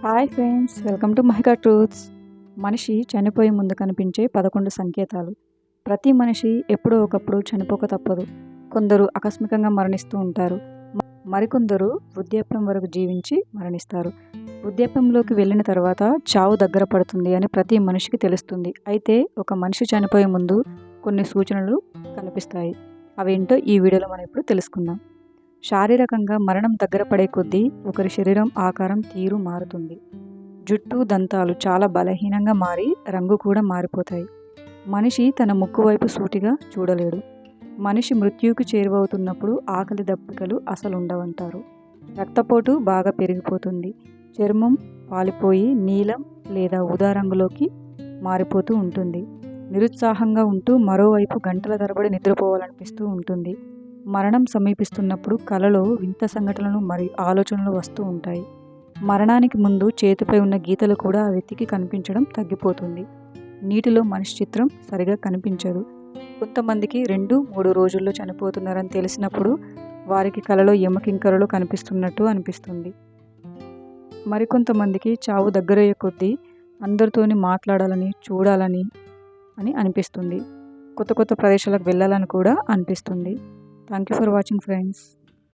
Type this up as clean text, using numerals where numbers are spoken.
Hi friends, welcome to Mahika truths. మనిషి చనిపోయే ముందు కనిపించే 11 సంకేతాలు. ప్రతి మనిషి ఎప్పుడో ఒకప్పుడు చనిపోక తప్పదు. కొందరు ఆకస్మికంగా మరణిస్తూ ఉంటారు, మరికొందరు వృద్ధాప్యం వరకు జీవించి మరణిస్తారు. వృద్ధాప్యంలోకి వెళ్ళిన తర్వాత చావు దగ్గర పడుతుంది అని ప్రతి మనిషికి తెలుస్తుంది. అయితే ఒక మనిషి చనిపోయే ముందు కొన్ని సూచనలు కనిపిస్తాయి. అవేంటో ఈ వీడియోలో మనం ఇప్పుడు తెలుసుకుందాం. శారీరకంగా మరణం దగ్గర పడే కొద్దీ ఒకరి శరీరం ఆకారం తీరు మారుతుంది. జుట్టు, దంతాలు చాలా బలహీనంగా మారి రంగు కూడా మారిపోతాయి. మనిషి తన ముక్కు వైపు సూటిగా చూడలేడు. మనిషి మృత్యువుకి చేరువవుతున్నప్పుడు ఆకలి దప్పికలు అసలు ఉండవంటారు. రక్తపోటు బాగా పెరిగిపోతుంది. చర్మం పాలిపోయి నీలం లేదా ఊదా రంగులోకి మారిపోతూ ఉంటుంది. నిరుత్సాహంగా ఉంటూ మరోవైపు గంటల తరబడి నిద్రపోవాలనిపిస్తూ ఉంటుంది. మరణం సమీపిస్తున్నప్పుడు కలలో వింత సంఘటనలు మరియు ఆలోచనలు వస్తూ ఉంటాయి. మరణానికి ముందు చేతిపై ఉన్న గీతలు కూడా ఆ వ్యక్తికి కనిపించడం తగ్గిపోతుంది. నీటిలో మనిషి చిత్రం సరిగా కనిపించదు. కొంతమందికి 2-3 రోజుల్లో చనిపోతున్నారని తెలిసినప్పుడు వారికి కలలో యమకింకరలు కనిపిస్తున్నట్టు అనిపిస్తుంది. మరికొంతమందికి చావు దగ్గరయ్యే కొద్దీ అందరితోని మాట్లాడాలని, చూడాలని అనిపిస్తుంది. కొత్త కొత్త ప్రదేశాలకు వెళ్ళాలని కూడా అనిపిస్తుంది. Thank you for watching, friends.